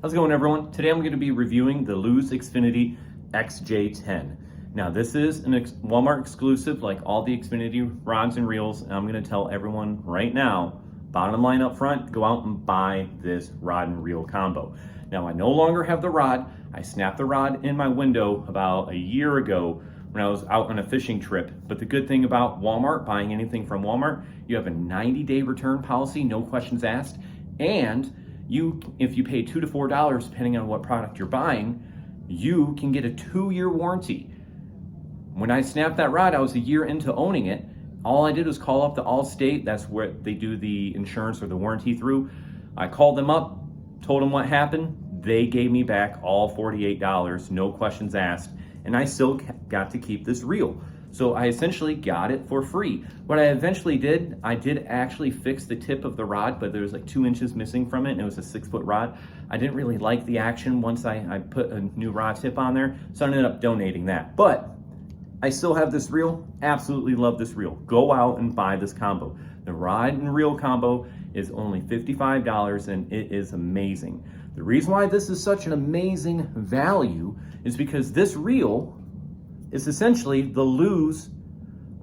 How's it going, everyone? Today I'm going to be reviewing the Lose Xfinity XJ-10. Now this is an Walmart exclusive like all the Xfinity rods and reels, and I'm going to tell everyone right now, bottom line up front, go out and buy this rod and reel combo. Now I no longer have the rod. I snapped the rod in my window about a year ago when I was out on a fishing trip. But the good thing about Walmart, buying anything from Walmart, you have a 90-day return policy, no questions asked, and if you pay $2 to $4, depending on what product you're buying, you can get a 2-year warranty. When I snapped that rod, I was a year into owning it. All I did was call up the Allstate. That's where they do the insurance or the warranty through. I called them up, told them what happened. They gave me back all $48, no questions asked, and I still got to keep this reel. So I essentially got it for free. What I eventually did, I did actually fix the tip of the rod, but there was like 2 inches missing from it, and it was a 6-foot rod. I didn't really like the action once I put a new rod tip on there, so I ended up donating that. But I still have this reel, absolutely love this reel. Go out and buy this combo. The rod and reel combo is only $55, and it is amazing. The reason why this is such an amazing value is because this reel is essentially the Lose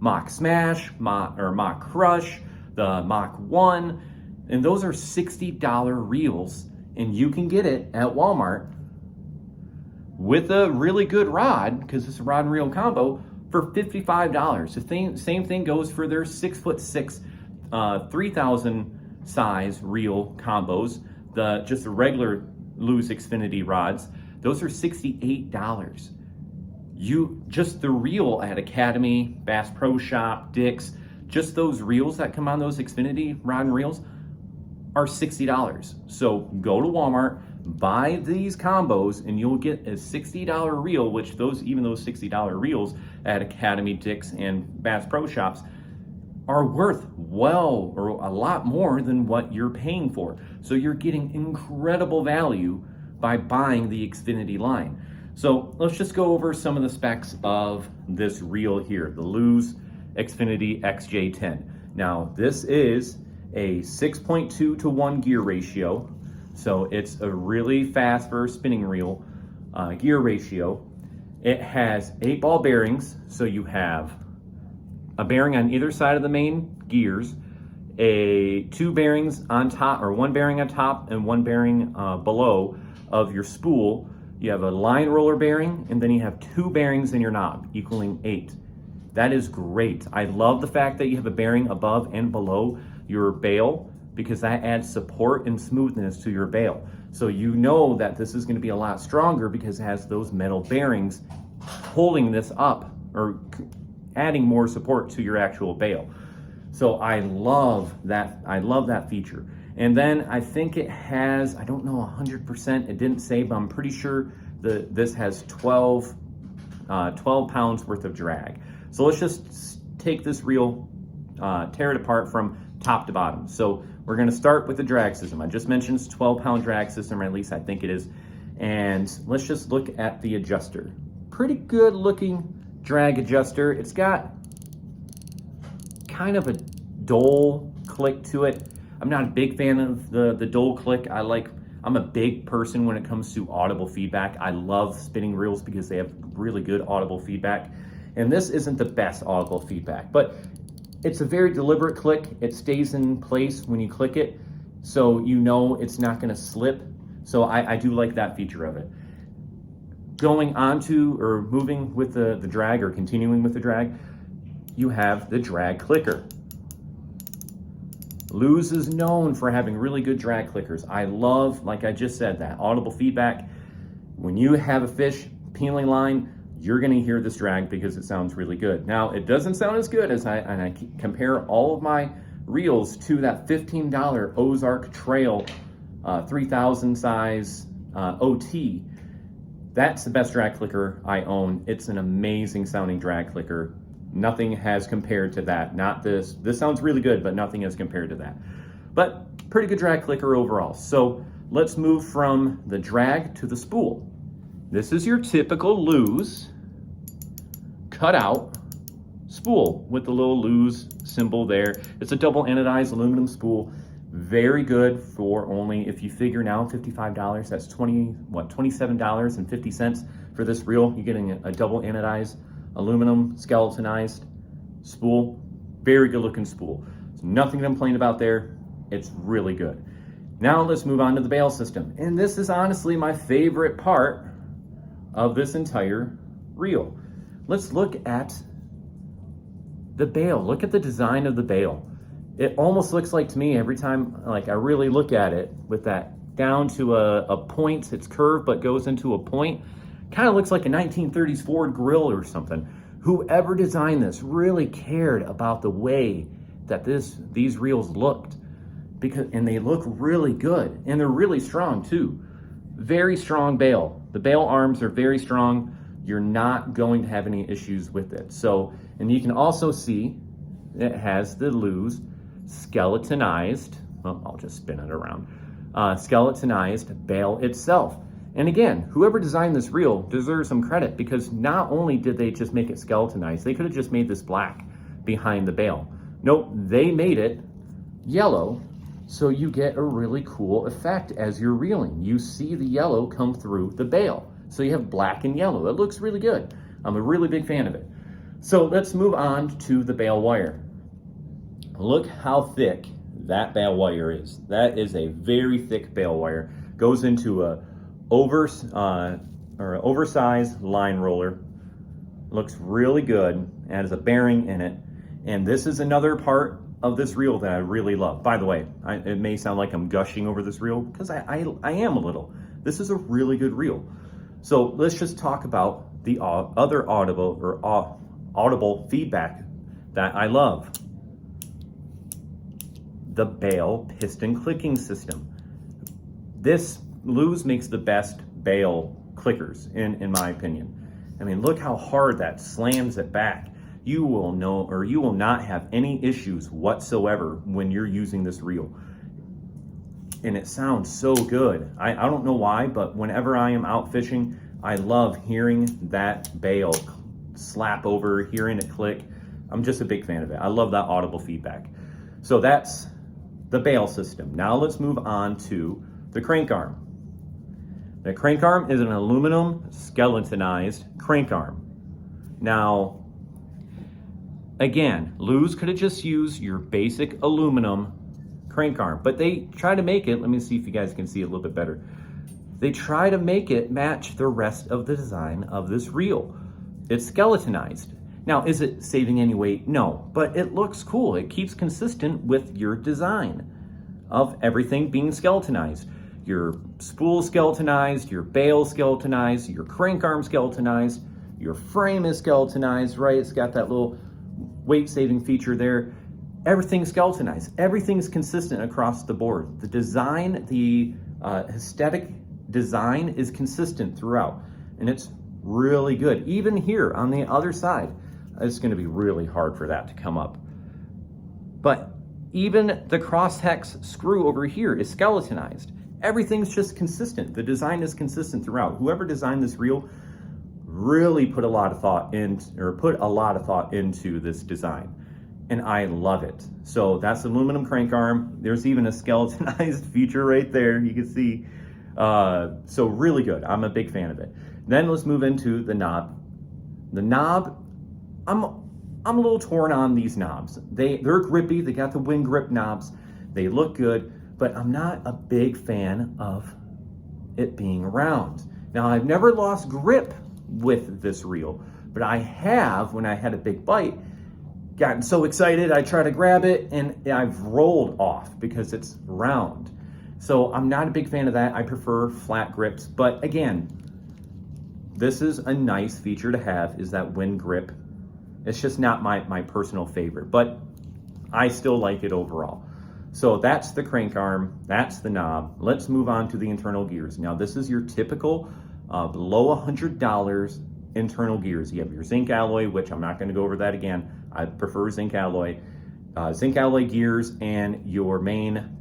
Mach Smash, Mach Crush, the Mach 1, and those are $60 reels, and you can get it at Walmart with a really good rod, because it's a rod and reel combo, for $55. The same thing goes for their 6'6", 3,000 size reel combos, just the regular Lose Xfinity rods. Those are $68. Just the reel at Academy, Bass Pro Shop, Dick's, just those reels that come on those Xfinity rod and reels are $60. So go to Walmart, buy these combos, and you'll get a $60 reel, which even those $60 reels at Academy, Dick's, and Bass Pro Shops are worth or a lot more than what you're paying for. So you're getting incredible value by buying the Xfinity line. So let's just go over some of the specs of this reel here, the Lose Xfinity XJ-10. Now this is a 6.2 to 1 gear ratio. So it's a really fast for a spinning reel gear ratio. It has 8 ball bearings. So you have a bearing on either side of the main gears, 2 bearings on top, or 1 bearing on top and 1 bearing below of your spool. You have a line roller bearing, and then you have 2 bearings in your knob, equaling 8. That is great. I love the fact that you have a bearing above and below your bail, because that adds support and smoothness to your bail. So you know that this is going to be a lot stronger because it has those metal bearings holding this up, or adding more support to your actual bail. So I love that feature. And then I think it has, I don't know 100%, it didn't say, but I'm pretty sure this has 12 pounds worth of drag. So let's just take this reel, tear it apart from top to bottom. So we're gonna start with the drag system. I just mentioned it's 12-pound drag system, or at least I think it is. And let's just look at the adjuster. Pretty good looking drag adjuster. It's got kind of a dull click to it. I'm not a big fan of the dull click. I'm a big person when it comes to audible feedback. I love spinning reels because they have really good audible feedback. And this isn't the best audible feedback, but it's a very deliberate click. It stays in place when you click it, so you know it's not gonna slip. So I do like that feature of it. Going on to, or moving with the drag, or continuing with the drag, you have the drag clicker. Lose is known for having really good drag clickers. I love, like I just said, that audible feedback. When you have a fish peeling line, you're gonna hear this drag because it sounds really good. Now, it doesn't sound as good as I compare all of my reels to that $15 Ozark Trail 3,000 size OT. That's the best drag clicker I own. It's an amazing sounding drag clicker. Nothing has compared to that. Not this. This sounds really good, but nothing has compared to that. But pretty good drag clicker overall. So let's move from the drag to the spool. This is your typical Lose cutout spool with the little Lose symbol there. It's a double anodized aluminum spool. Very good for only, if you figure now, $55, that's $27.50 for this reel. You're getting a double anodized aluminum skeletonized spool. Very good looking spool. There's nothing to complain about there. It's really good. Now let's move on to the bail system. And this is honestly my favorite part of this entire reel. Let's look at the bail. Look at the design of the bail. It almost looks like, to me, every time like I really look at it, with that down to a point, it's curved but goes into a point, kind of looks like a 1930s Ford grill or something. Whoever designed this really cared about the way that these reels looked, and they look really good, and they're really strong too. Very strong bail. The bail arms are very strong. You're not going to have any issues with it. So, and you can also see it has the Lew's skeletonized, well, I'll just spin it around, skeletonized bail itself. And again, whoever designed this reel deserves some credit, because not only did they just make it skeletonized, they could have just made this black behind the bail. Nope, they made it yellow, so you get a really cool effect as you're reeling. You see the yellow come through the bail. So you have black and yellow. It looks really good. I'm a really big fan of it. So let's move on to the bail wire. Look how thick that bail wire is. That is a very thick bail wire. Goes into a oversized line roller. Looks really good. It has a bearing in it. And this is another part of this reel that I really love. By the way, it may sound like I'm gushing over this reel, because I am a little. This is a really good reel. So let's just talk about the other audible feedback that I love. The bail piston clicking system. This Lew's makes the best bail clickers in my opinion. I mean, look how hard that slams it back. You will not have any issues whatsoever when you're using this reel. And it sounds so good. I don't know why, but whenever I am out fishing, I love hearing that bail slap over, hearing it click. I'm just a big fan of it. I love that audible feedback. So that's the bail system. Now let's move on to the crank arm. The crank arm is an aluminum skeletonized crank arm. Now, again, Lew's could have just used your basic aluminum crank arm, but they try to make it, let me see if you guys can see it a little bit better. They try to make it match the rest of the design of this reel. It's skeletonized. Now, is it saving any weight? No, but it looks cool. It keeps consistent with your design of everything being skeletonized. Your spool skeletonized, your bail skeletonized, your crank arm skeletonized, your frame is skeletonized, right? It's got that little weight saving feature there. Everything's skeletonized. Everything's consistent across the board. The design, the aesthetic design is consistent throughout, and it's really good. Even here on the other side, it's going to be really hard for that to come up. But even the cross hex screw over here is skeletonized. Everything's just consistent. The design is consistent throughout. Whoever designed this reel really put a lot of thought into this design, and I love it. So that's aluminum crank arm. There's even a skeletonized feature right there, you can see. So really good. I'm a big fan of it. Then let's move into the knob. The knob, I'm a little torn on these knobs. They're grippy. They got the wind grip knobs. They look good, but I'm not a big fan of it being round. Now, I've never lost grip with this reel, but I have, when I had a big bite, gotten so excited I try to grab it and I've rolled off because it's round. So I'm not a big fan of that. I prefer flat grips, but again, this is a nice feature to have, is that wind grip. It's just not my personal favorite, but I still like it overall. So that's the crank arm, that's the knob. Let's move on to the internal gears. Now, this is your typical below $100 internal gears. You have your zinc alloy, which I'm not going to go over that again. I prefer zinc alloy gears, and your main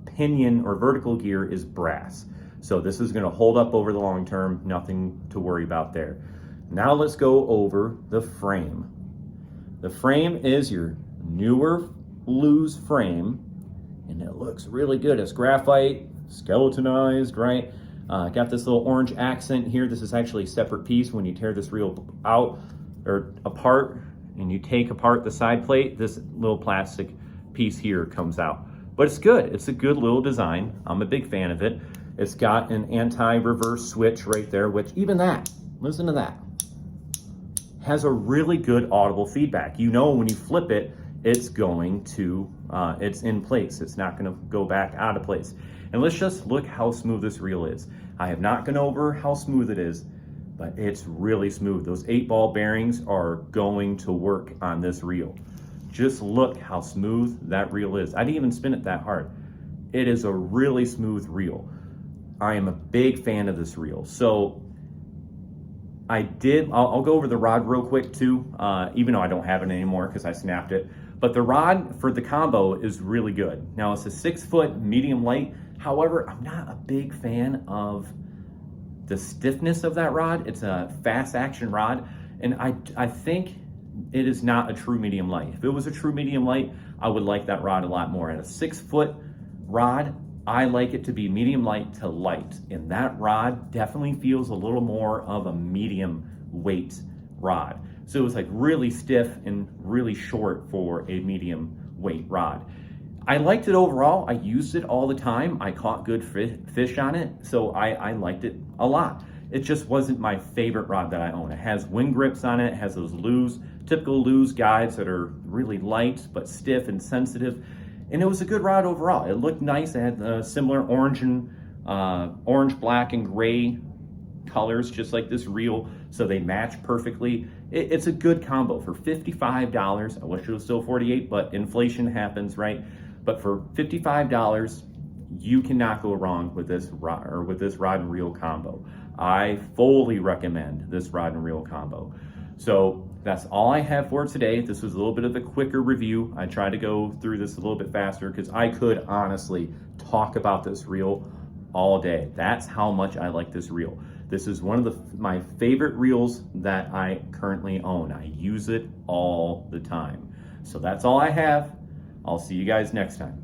pinion or vertical gear is brass. So this is going to hold up over the long term, nothing to worry about there. Now let's go over the frame. The frame is your newer Lew's frame, and it looks really good. It's graphite, skeletonized, right? Got this little orange accent here. This is actually a separate piece. When you tear this reel out or apart and you take apart the side plate, this little plastic piece here comes out. But it's good. It's a good little design. I'm a big fan of it. It's got an anti-reverse switch right there, which even that, listen to that, has a really good audible feedback. You know when you flip it, it's going to, it's in place. It's not gonna go back out of place. And let's just look how smooth this reel is. I have not gone over how smooth it is, but it's really smooth. Those 8-ball bearings are going to work on this reel. Just look how smooth that reel is. I didn't even spin it that hard. It is a really smooth reel. I am a big fan of this reel. So I'll go over the rod real quick too, even though I don't have it anymore because I snapped it. But the rod for the combo is really good. Now it's a 6-foot medium light. However, I'm not a big fan of the stiffness of that rod. It's a fast action rod. And I think it is not a true medium light. If it was a true medium light, I would like that rod a lot more. At a 6-foot rod, I like it to be medium light to light. And that rod definitely feels a little more of a medium weight rod. So it's like really stiff and really short for a medium weight rod. I liked it overall. I used it all the time. I caught good fish on it. So I liked it a lot. It just wasn't my favorite rod that I own. It has wing grips on it. It has those typical Lew's guides that are really light but stiff and sensitive. And it was a good rod overall. It looked nice. It had similar orange, black, and gray colors, just like this reel. So they match perfectly. It's a good combo for $55. I wish it was still $48, but inflation happens, right? But for $55, you cannot go wrong with this rod and reel combo. I fully recommend this rod and reel combo. So that's all I have for today. This was a little bit of a quicker review. I tried to go through this a little bit faster because I could honestly talk about this reel all day. That's how much I like this reel. This is one of my favorite reels that I currently own. I use it all the time. So that's all I have. I'll see you guys next time.